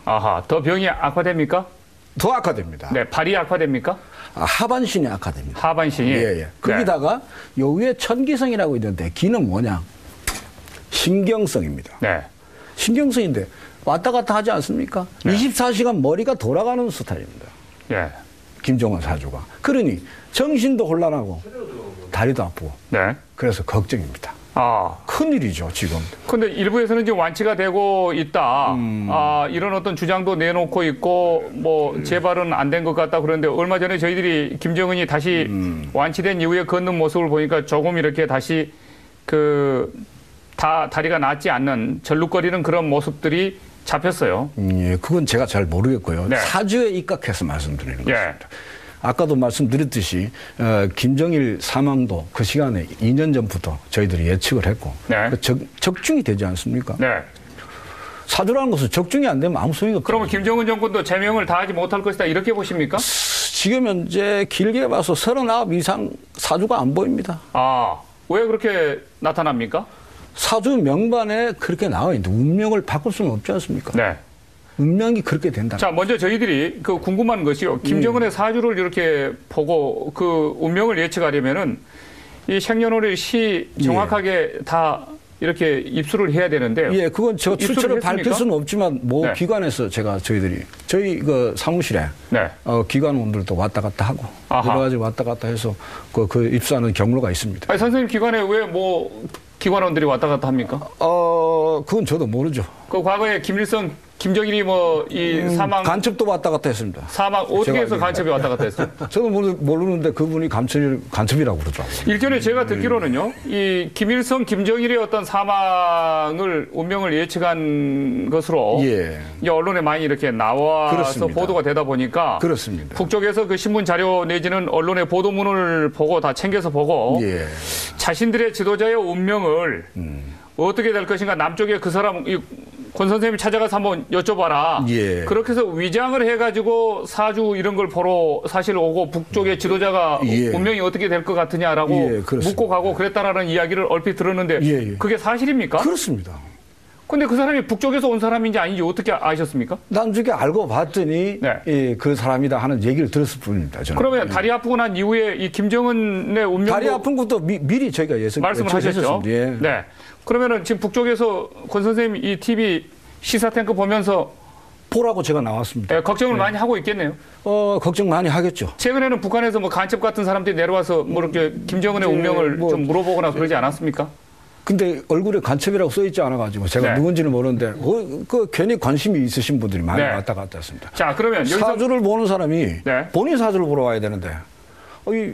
아하, 더 병이 악화됩니까? 더 악화됩니다. 네, 발이 악화됩니까? 하반신이 악화됩니다. 하반신이? 예. 거기다가 요 위에 천기성이라고 있는데 기는 뭐냐? 신경성입니다. 네. 신경성인데 왔다 갔다 하지 않습니까? 네. 24시간 머리가 돌아가는 스타일입니다. 예. 김정은 사주가. 그러니 정신도 혼란하고 다리도 아프고. 네. 그래서 걱정입니다. 아. 큰일이죠, 지금. 근데 일부에서는 지금 완치가 되고 있다. 이런 어떤 주장도 내놓고 있고, 뭐, 재발은 안 된 것 같다. 그런데 얼마 전에 저희들이 김정은이 다시 완치된 이후에 걷는 모습을 보니까 조금 이렇게 다시 다리가 낫지 않는 절룩거리는 그런 모습들이 잡혔어요. 예, 그건 제가 잘 모르겠고요. 네. 사주에 입각해서 말씀드리는 예. 것입니다. 아까도 말씀드렸듯이 김정일 사망도 그 시간에 2년 전부터 저희들이 예측을 했고 네. 적중이 되지 않습니까? 네. 사주라는 것은 적중이 안 되면 아무 소용이 없죠. 그러면 김정은 정권도 제명을 다하지 못할 것이다. 이렇게 보십니까? 지금 현재 길게 봐서 39 이상 사주가 안 보입니다. 아, 왜 그렇게 나타납니까? 사주 명반에 그렇게 나와 있는데 운명을 바꿀 수는 없지 않습니까? 네. 운명이 그렇게 된다. 자, 먼저 저희들이 궁금한 것이요. 김정은의 사주를 이렇게 보고 그 운명을 예측하려면은 이 생년월일 시 정확하게 다 이렇게 입수를 해야 되는데요. 예, 그건 제가 출처를 밝힐 수는 없지만 뭐 네. 기관에서 저희 그 사무실에 네. 기관원들도 왔다 갔다 하고 아하. 여러 가지 왔다 갔다 해서 그 입수하는 경로가 있습니다. 아니, 선생님 기관에 왜 뭐 기관원들이 왔다 갔다 합니까? 그건 저도 모르죠. 그 과거에 김정일이 뭐 이 사망 간첩도 왔다 갔다 했습니다. 사망 어떻게 해서 제가 간첩이 왔다 갔다 했어요? 저도 모르는데 그분이 간첩이라고 그러더라고요. 일전에 제가 듣기로는요, 이 김일성, 김정일의 어떤 사망을 운명을 예측한 것으로 예. 이제 언론에 많이 이렇게 나와서 그렇습니다. 보도가 되다 보니까 그렇습니다. 북쪽에서 그 신문 자료 내지는 언론의 보도문을 보고 다 챙겨서 보고 예. 자신들의 지도자의 운명을 어떻게 될 것인가 남쪽에 그 사람 권 선생님이 찾아가서 한번 여쭤봐라. 예. 그렇게 해서 위장을 해가지고 사주 이런 걸 보러 사실 오고 북쪽의 지도자가 예. 운명이 어떻게 될 것 같으냐라고 예, 묻고 가고 그랬다라는 이야기를 얼핏 들었는데 예. 그게 사실입니까? 그렇습니다. 근데 그 사람이 북쪽에서 온 사람인지 아닌지 어떻게 아셨습니까? 나중에 알고 봤더니 네. 그 사람이다 하는 얘기를 들었을 뿐입니다. 저는. 그러면 다리 아프고 난 이후에 이 김정은의 운명도 다리 아픈 것도 미리 저희가 말씀을 하셨죠. 예. 네. 그러면은 지금 북쪽에서 권 선생님 이 TV 시사 탱크 보면서 보라고 제가 나왔습니다. 걱정을 많이 하고 있겠네요. 걱정 많이 하겠죠. 최근에는 북한에서 뭐 간첩 같은 사람들이 내려와서 뭐 이렇게 김정은의 운명을 좀 물어보거나 그러지 않았습니까? 근데 얼굴에 간첩이라고 써있지 않아가지고 제가 네. 누군지는 모르는데 괜히 관심이 있으신 분들이 많이 네. 왔다 갔다 했습니다. 자, 그러면 여기서 사주를 보는 사람이 네. 본인 사주를 보러 와야 되는데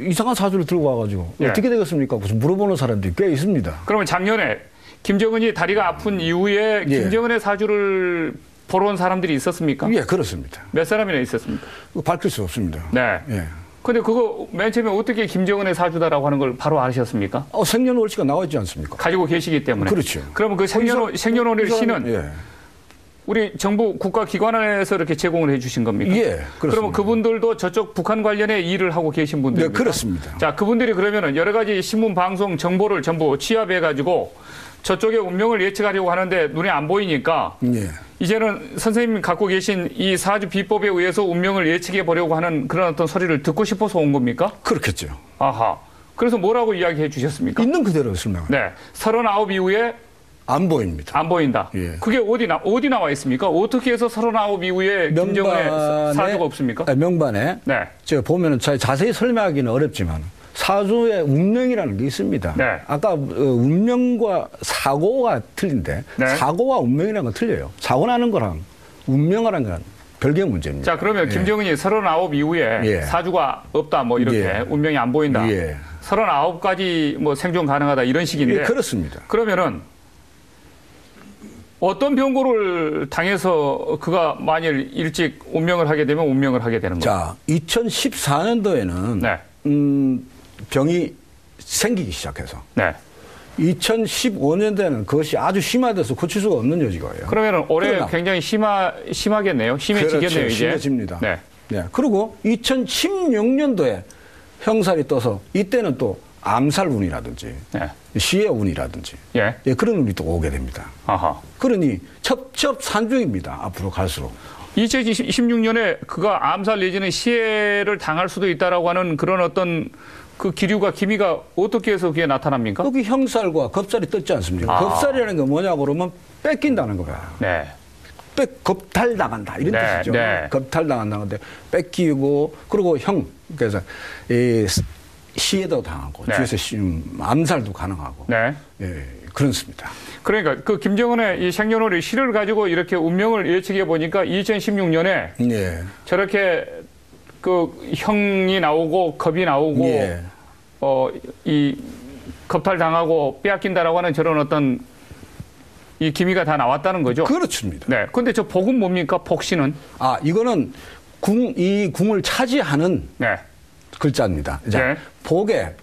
이상한 사주를 들고 와가지고 네. 어떻게 되겠습니까? 무슨 물어보는 사람들이 꽤 있습니다. 그러면 작년에 김정은이 다리가 아픈 이후에 예. 김정은의 사주를 보러 온 사람들이 있었습니까? 예, 그렇습니다. 몇 사람이나 있었습니까? 밝힐 수 없습니다. 네. 예. 근데 그거 맨 처음에 어떻게 김정은의 사주다라고 하는 걸 바로 아셨습니까? 생년월치가 나와 있지 않습니까? 가지고 계시기 때문에. 그렇죠. 그러면 그 생년월일 시는 예. 우리 정부 국가기관에서 이렇게 제공을 해 주신 겁니까? 예, 그렇습니다. 그러면 그분들도 저쪽 북한 관련의 일을 하고 계신 분들입니까? 네, 그렇습니다. 자, 그분들이 그러면은 여러 가지 신문, 방송, 정보를 전부 취합해 가지고 저쪽의 운명을 예측하려고 하는데 눈에 안 보이니까 예. 이제는 선생님이 갖고 계신 이 사주 비법에 의해서 운명을 예측해 보려고 하는 그런 어떤 소리를 듣고 싶어서 온 겁니까? 그렇겠죠. 아하. 그래서 뭐라고 이야기해 주셨습니까? 있는 그대로 설명합니다. 네. 39 이후에 안 보입니다. 안 보인다. 예. 그게 어디 나와 있습니까? 어떻게 해서 39 이후에 김정은의 사주가 없습니까? 명반에 네. 제가 보면은 자세히 설명하기는 어렵지만 사주의 운명이라는 게 있습니다. 네. 아까 운명과 사고가 틀린데 네. 사고와 운명이라는 건 틀려요. 사고 나는 거랑 운명이라는 건 별개의 문제입니다. 자, 그러면 김정은이 39 이후에 예. 사주가 없다, 뭐 이렇게 예. 운명이 안 보인다. 예. 39까지 뭐 생존 가능하다 이런 식인데. 예, 그렇습니다. 그러면은 어떤 병고를 당해서 그가 만일 일찍 운명을 하게 되면 운명을 하게 되는 거예요? 자, 2014년도에는 네. 병이 생기기 시작해서 네. 2015년도에는 그것이 아주 심화돼서 고칠 수가 없는 여지가예요. 그러면은 올해 그러나. 굉장히 심하겠네요. 심해지겠네요, 그렇죠. 이제. 심해집니다. 네. 네. 그리고 2016년도에 형살이 떠서 이때는 또 암살운이라든지 네. 시해운이라든지 예. 예, 그런 운이 또 오게 됩니다. 아하. 그러니 첩첩산중입니다. 앞으로 갈수록. 2016년에 그가 암살 내지는 시해를 당할 수도 있다라고 하는 그런 어떤 그 기류가 기미가 어떻게 해서 그게 나타납니까? 거기 형살과 겁살이 떴지 않습니까? 겁살이라는 게 뭐냐고 그러면 뺏긴다는 거야. 네. 겁탈당한다 이런 네, 뜻이죠. 네. 겁탈당한다는데 뺏기고 그리고 형 그래서 이 시해도 당하고 네. 뒤에서 암살도 가능하고 네. 예, 그렇습니다. 그러니까 그 김정은의 이 생년월일 시를 가지고 이렇게 운명을 예측해 보니까 2016년에 예. 저렇게 그 형이 나오고 겁이 나오고 예. 이 겁탈 당하고 빼앗긴다라고 하는 저런 어떤 이 기미가 다 나왔다는 거죠. 그렇습니다. 네. 근데 저 복은 뭡니까? 복시는? 아 이거는 이 궁을 차지하는 네. 글자입니다. 자, 네. 복에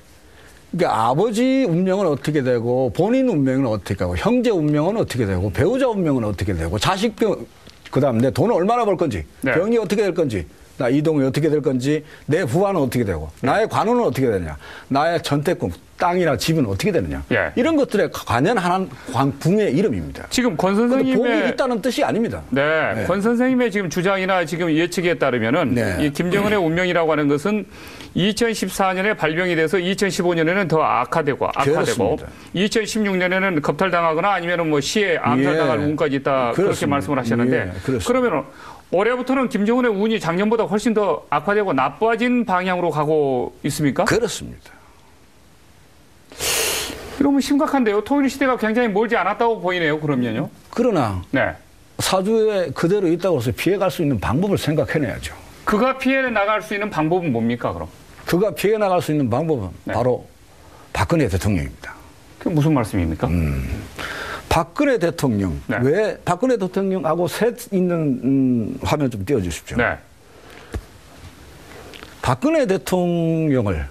그러니까 아버지 운명은 어떻게 되고 본인 운명은 어떻게 되고 형제 운명은 어떻게 되고 배우자 운명은 어떻게 되고 자식 병 그다음 내 돈을 얼마나 벌 건지 네. 병이 어떻게 될 건지 나 이동이 어떻게 될 건지 내 부하는 어떻게 되고 나의 관운은 어떻게 되느냐 나의 전태궁 땅이나 집은 어떻게 되느냐 예. 이런 것들에 관연하는 궁의 이름입니다. 지금 권 복이 선생님의 있다는 뜻이 아닙니다. 네, 네. 권 선생님의 지금 주장이나 지금 예측에 따르면은 네. 이 김정은의 운명이라고 하는 것은 2014년에 발병이 돼서 2015년에는 더 악화되고 그렇습니다. 2016년에는 겁탈당하거나 아니면은 뭐 시에 암살당할 예. 운까지 있다 그렇게 그렇습니다. 말씀을 하셨는데 예, 그렇습니다. 그러면은 올해부터는 김정은의 운이 작년보다 훨씬 더 악화되고 나빠진 방향으로 가고 있습니까? 그렇습니다. 이러면 심각한데요. 통일 시대가 굉장히 멀지 않았다고 보이네요. 그러면요. 그러나 네. 사주에 그대로 있다고 해서 피해갈 수 있는 방법을 생각해내야죠. 그가 피해 나갈 수 있는 방법은 뭡니까, 그럼? 그가 피해 나갈 수 있는 방법은 네. 바로 박근혜 대통령입니다. 그게 무슨 말씀입니까? 박근혜 대통령, 네. 왜 박근혜 대통령하고 셋 있는 화면 좀 띄워주십시오. 네. 박근혜 대통령을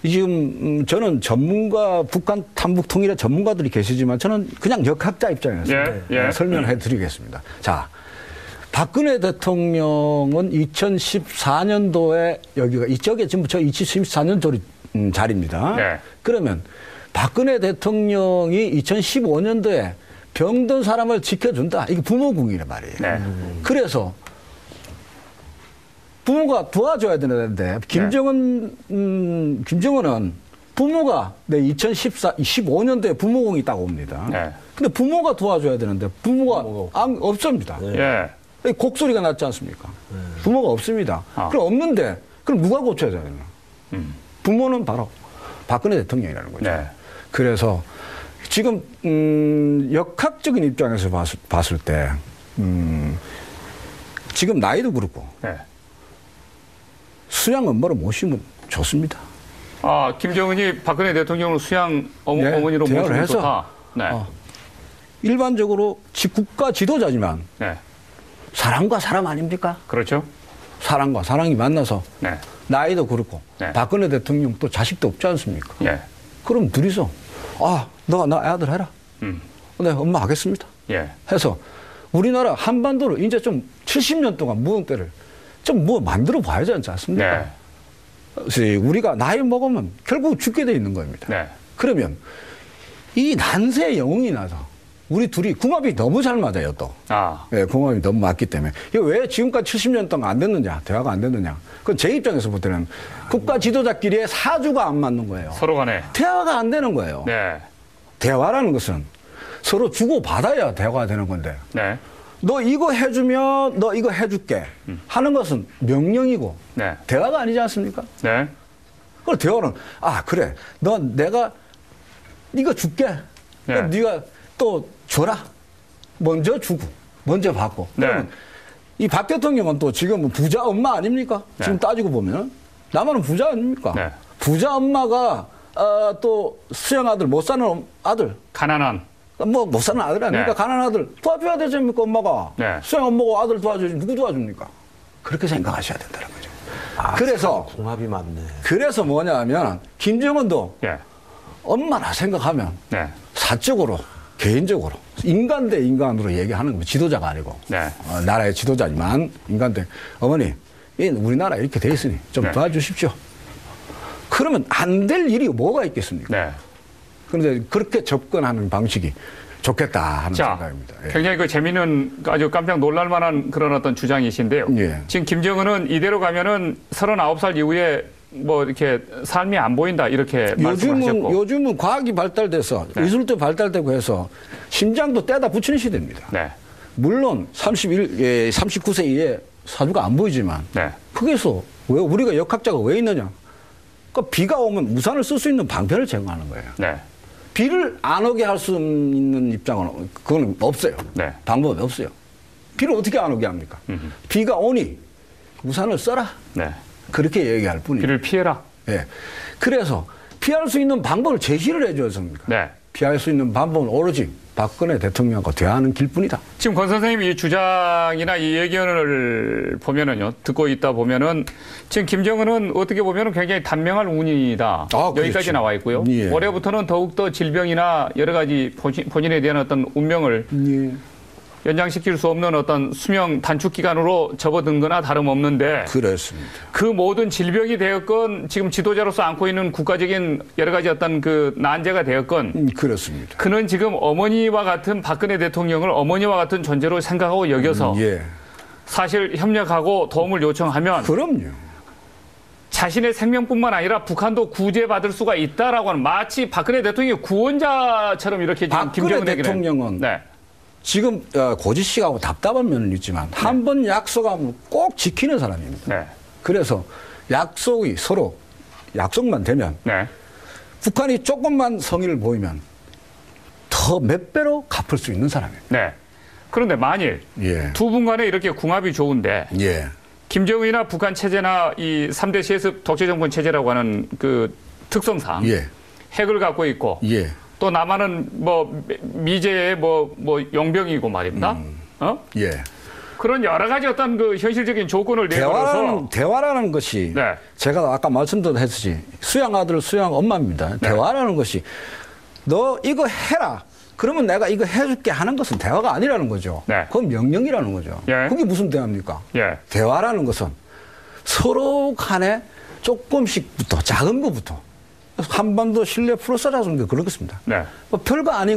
지금 저는 전문가 북한 탐북 통일의 전문가들이 계시지만 저는 그냥 역학자 입장에서 예. 설명해 드리겠습니다. 자, 박근혜 대통령은 2014년도에 여기가 이쪽에 지금 저 2014년 자리입니다. 네. 그러면 박근혜 대통령이 2015년도에 병든 사람을 지켜준다. 이게 부모궁이란 말이에요. 네. 그래서 부모가 도와줘야 되는데 김정은은 부모가 2015년도에 부모궁이 딱 옵니다. 네. 근데 부모가 도와줘야 되는데 부모가 없습니다. 예. 곡소리가 났지 않습니까? 부모가 없습니다. 아. 그럼 없는데 그럼 누가 고쳐야 되나? 부모는 바로 박근혜 대통령이라는 거죠. 네. 그래서 지금 역학적인 입장에서 봤을 때 지금 나이도 그렇고 네. 수양 엄마로 모시면 좋습니다. 아, 김정은이 박근혜 대통령을 수양 네, 어머니로 대화를 모시면 해서, 좋다. 네. 일반적으로 국가 지도자지만 네. 사람과 사람 아닙니까? 그렇죠. 사람과 사람이 만나서 네. 나이도 그렇고 네. 박근혜 대통령 또 자식도 없지 않습니까? 예. 그럼 둘이서 너가 나 아들 해라. 네, 엄마 하겠습니다. 예. 해서 우리나라 한반도를 이제 좀 70년 동안 묵은 때를 좀 뭐 만들어 봐야 되지 않습니까? 네. 그래서 우리가 나이 먹으면 결국 죽게 돼 있는 겁니다. 네. 그러면 이 난세의 영웅이 나서 우리 둘이 궁합이 너무 잘 맞아요, 또. 아. 예, 궁합이 너무 맞기 때문에. 이거 왜 지금까지 70년 동안 안 됐느냐, 대화가 안 됐느냐. 그건 제 입장에서 볼 때는 국가 지도자끼리의 사주가 안 맞는 거예요. 서로 간에. 대화가 안 되는 거예요. 네. 대화라는 것은 서로 주고받아야 대화가 되는 건데. 네. 너 이거 해주면 너 이거 해줄게 하는 것은 명령이고 네. 대화가 아니지 않습니까? 네. 그 대화는 그래 너 내가 이거 줄게. 네. 그럼 네가 또 줘라. 먼저 주고 먼저 받고. 네. 그러면 이 박 대통령은 또 지금 부자 엄마 아닙니까? 네. 지금 따지고 보면 나만은 부자 아닙니까? 네. 부자 엄마가 또 수영 아들 못 사는 아들. 가난한. 못 사는 아들 아닙니까? 네. 가난한 아들 도와줘야 되지 않습니까, 엄마가? 네. 수영 엄마가 아들 도와줘야지 누구 도와줍니까? 그렇게 생각하셔야 된다는 거죠. 그래서 궁합이 맞네. 그래서 뭐냐면 김정은도 예. 엄마라 생각하면 네. 사적으로 개인적으로 인간 대 인간으로 얘기하는 겁니다. 지도자가 아니고 네. 나라의 지도자지만 인간 대 어머니 우리나라 이렇게 돼 있으니 좀 네. 도와주십시오. 그러면 안 될 일이 뭐가 있겠습니까? 네. 그런데 그렇게 접근하는 방식이 좋겠다 하는 생각입니다. 예. 굉장히 그 재미있는 아주 깜짝 놀랄 만한 그런 어떤 주장이신데요. 예. 지금 김정은은 이대로 가면은 39살 이후에 뭐 이렇게 삶이 안 보인다 이렇게 말씀하셨고. 요즘은 과학이 발달돼서 네. 의술도 발달되고 해서 심장도 떼다 붙이는 시대입니다. 네. 물론 39세 이후에 사주가 안 보이지만 네. 거기서 왜 우리가 역학자가 왜 있느냐? 그러니까 비가 오면 우산을 쓸 수 있는 방편을 제공하는 거예요. 네. 비를 안 오게 할 수 있는 입장은 그건 없어요. 네. 방법이 없어요. 비를 어떻게 안 오게 합니까? 비가 오니 우산을 써라. 네. 그렇게 얘기할 뿐이에요. 비를 피해라. 예. 그래서 피할 수 있는 방법을 제시를 해줬습니까? 네. 피할 수 있는 방법은 오로지 박근혜 대통령과 대화하는 길뿐이다. 지금 권 선생님이 이 주장이나 이 의견을 보면은요, 듣고 있다 보면은 지금 김정은은 어떻게 보면은 굉장히 단명할 운이다. 여기까지 그렇죠. 나와 있고요. 예. 올해부터는 더욱더 질병이나 여러 가지 본인에 대한 어떤 운명을 예. 연장시킬 수 없는 어떤 수명 단축 기간으로 접어든 거나 다름없는데 그렇습니다. 그 모든 질병이 되었건 지금 지도자로서 안고 있는 국가적인 여러 가지 어떤 그 난제가 되었건 그렇습니다. 그는 지금 어머니와 같은 박근혜 대통령을 어머니와 같은 존재로 생각하고 여겨서 예. 사실 협력하고 도움을 요청하면 그럼요. 자신의 생명뿐만 아니라 북한도 구제받을 수가 있다라고 하는 마치 박근혜 대통령의 구원자처럼 이렇게 지금 박근혜 김정은에게는 대통령은 네. 지금 고지식하고 답답한 면은 있지만 한 번 약속하면 꼭 지키는 사람입니다. 네. 그래서 약속이 서로 약속만 되면 네. 북한이 조금만 성의를 보이면 더 몇 배로 갚을 수 있는 사람입니다. 네. 그런데 만일 예. 두 분 간에 이렇게 궁합이 좋은데 예. 김정은이나 북한 체제나 이 3대 세습 독재 정권 체제라고 하는 그 특성상 예. 핵을 갖고 있고 예. 또 남한은 뭐 미제의 뭐 용병이고 말입니다. 예. 그런 여러 가지 어떤 그 현실적인 조건을 내걸어서 대화라는 것이 네. 제가 아까 말씀도 했듯이 수양 아들 수양 엄마입니다. 네. 대화라는 것이 너 이거 해라. 그러면 내가 이거 해줄게 하는 것은 대화가 아니라는 거죠. 네. 그건 명령이라는 거죠. 예. 그게 무슨 대화입니까? 예. 대화라는 것은 서로 간에 조금씩부터 작은 것부터 한반도 신뢰 풀어 쌓아주는 게 그런 것입니다. 네. 뭐 별거 아닌